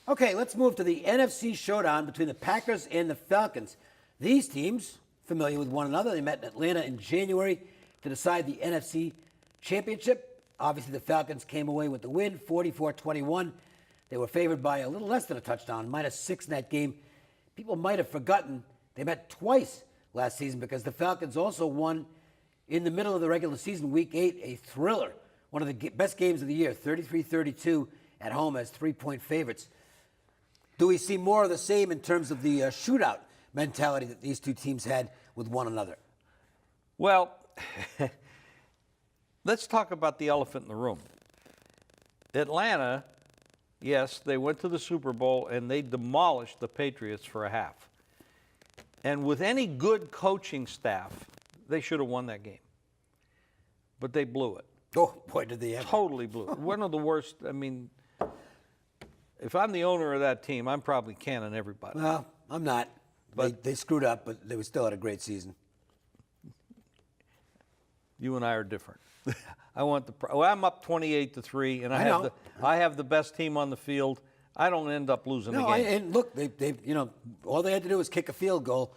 Okay, let's move to the NFC showdown between the Packers and the Falcons. These teams, familiar with one another, they met in Atlanta in January to decide the NFC Championship. Obviously, the Falcons came away with the win, 44-21. They were favored by a little less than a touchdown, -6 in that game. People might have forgotten they met twice last season because the Falcons also won in the middle of the regular season, Week 8, a thriller, one of the best games of the year, 33-32 at home as 3-point favorites. Do we see more of the same in terms of the shootout mentality that these two teams had with one another? Well, let's talk about the elephant in the room. Atlanta, yes, they went to the Super Bowl and they demolished the Patriots for a half. And with any good coaching staff, they should have won that game. But they blew it. Oh, boy, did they ever. Totally blew it. One of the worst, I mean, if I'm the owner of that team, I'm probably canning everybody. Well, I'm not. But they screwed up, but they still had a great season. You and I are different. I'm up 28-3, and I have the best team on the field. I don't end up losing the game. And look, they all they had to do was kick a field goal.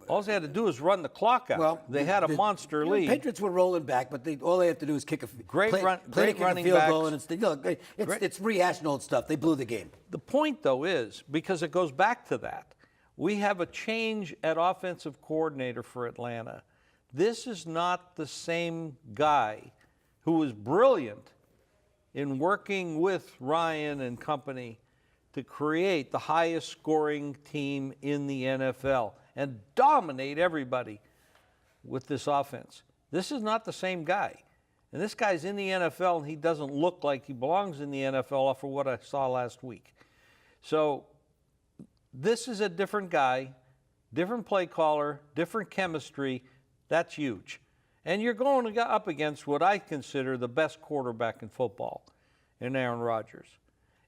All they had to do was run the clock out. Well, they had a monster lead. The Patriots were rolling back, but all they have to do is kick a great running field backs. goal, and it's rehashing old stuff. They blew the game. The point, though, is because it goes back to that. We have a change at offensive coordinator for Atlanta. This is not the same guy who was brilliant in working with Ryan and company to create the highest scoring team in the NFL and dominate everybody with this offense. This is not the same guy. And this guy's in the NFL, and he doesn't look like he belongs in the NFL off of what I saw last week. So this is a different guy, different play caller, different chemistry. That's huge. And you're going up against what I consider the best quarterback in football, in Aaron Rodgers.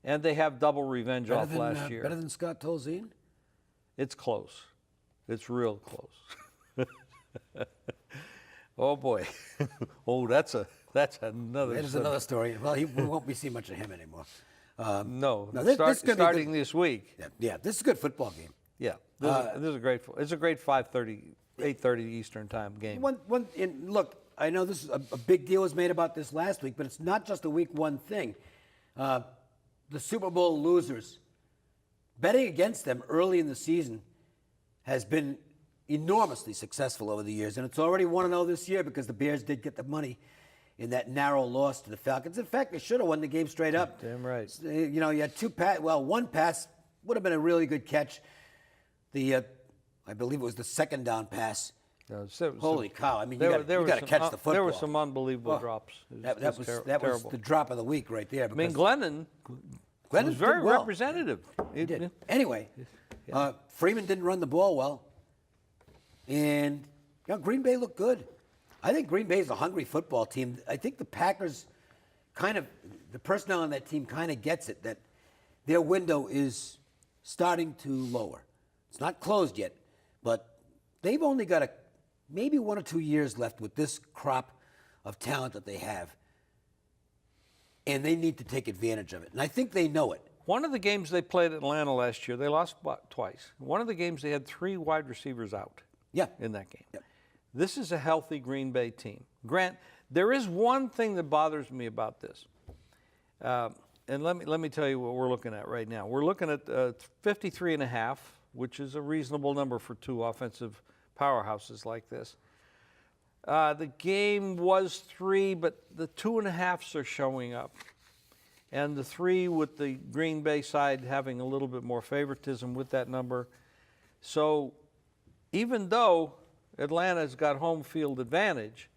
And they have double revenge off last year. Better than Scott Tolzien? It's close. It's real close. Oh boy. Oh, that's another story. Well, we won't be seeing much of him anymore. Starting this week. Yeah, this is a good football game. Yeah, this is a great. It's a great 8:30 Eastern time game. Look, I know this is a big deal was made about this last week, but it's not just a week one thing. The Super Bowl losers, betting against them early in the season has been enormously successful over the years, and it's already 1-0 this year because the Bears did get the money in that narrow loss to the Falcons. In fact, they should have won the game straight up. Damn right. You had one pass would have been a really good catch. I believe it was the second down pass. Holy cow! I mean, you got to catch the football. There were some unbelievable drops. That was the drop of the week right there. I mean, Glennon was very representative. He did. Anyway, Freeman didn't run the ball well, and Green Bay looked good. I think Green Bay is a hungry football team. I think the Packers the personnel on that team kind of gets it, that their window is starting to lower. It's not closed yet, but they've only got maybe 1 or 2 years left with this crop of talent that they have, and they need to take advantage of it. And I think they know it. One of the games they played at Atlanta last year, they lost twice. One of the games they had 3 wide receivers out in that game. Yep. This is a healthy Green Bay team. Grant, there is one thing that bothers me about this. And let me tell you what we're looking at right now. We're looking at 53.5, which is a reasonable number for 2 offensive powerhouses like this. The game was 3, but the 2.5s are showing up. And the 3 with the Green Bay side having a little bit more favoritism with that number. So even though Atlanta's got home field advantage,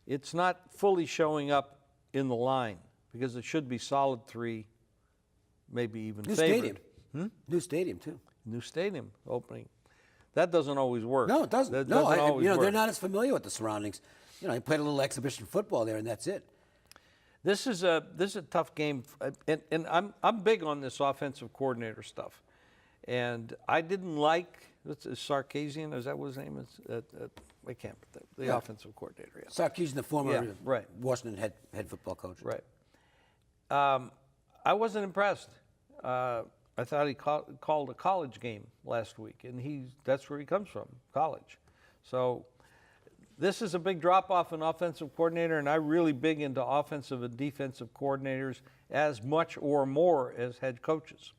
it's not fully showing up in the line because it should be solid 3, maybe even favored. New stadium, too. New stadium opening. That doesn't always work. No, it doesn't. That doesn't always work. They're not as familiar with the surroundings. They played a little exhibition football there, and that's it. This is a tough game, and I'm big on this offensive coordinator stuff, and I didn't like Sarkisian. Is that what his name is? I can't. The offensive coordinator. Yeah. Sarkisian, the former Washington head football coach. Right. I wasn't impressed. I thought he called a college game last week, and that's where he comes from, college. So this is a big drop-off in offensive coordinator, and I'm really big into offensive and defensive coordinators as much or more as head coaches.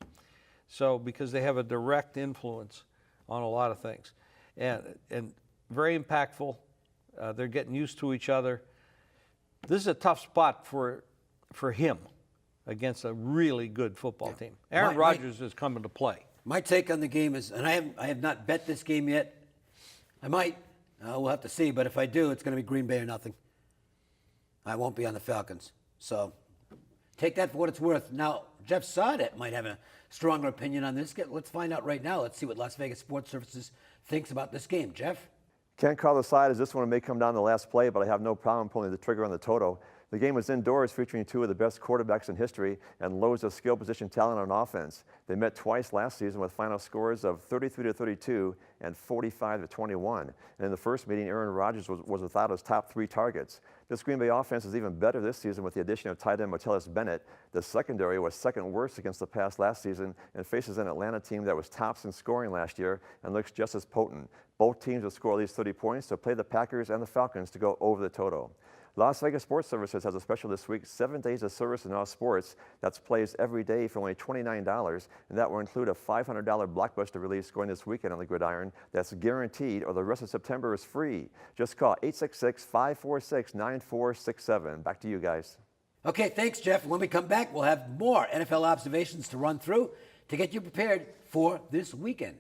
So because they have a direct influence on a lot of things, and very impactful. They're getting used to each other. This is a tough spot for him against a really good football team. Aaron Rodgers is coming to play. My take on the game is, and I have not bet this game yet. I might. We'll have to see. But if I do, it's going to be Green Bay or nothing. I won't be on the Falcons. So take that for what it's worth. Now, Jeff Sadet might have a stronger opinion on this. Let's find out right now. Let's see what Las Vegas Sports Services thinks about this game. Jeff? Can't call the side as this one may come down to the last play, but I have no problem pulling the trigger on the total. The game was indoors, featuring two of the best quarterbacks in history and loads of skill position talent on offense. They met twice last season with final scores of 33-32 and 45-21. And in the first meeting, Aaron Rodgers was without his top three targets. This Green Bay offense is even better this season with the addition of tight end Martellus Bennett. The secondary was second worst against the pass last season and faces an Atlanta team that was tops in scoring last year and looks just as potent. Both teams will score at least 30 points, so play the Packers and the Falcons to go over the total. Las Vegas Sports Services has a special this week, 7 days of service in all sports. That's plays every day for only $29, and that will include a $500 blockbuster release going this weekend on the gridiron that's guaranteed, or the rest of September is free. Just call 866-546-9467. Back to you guys. Okay, thanks, Jeff. When we come back, we'll have more NFL observations to run through to get you prepared for this weekend.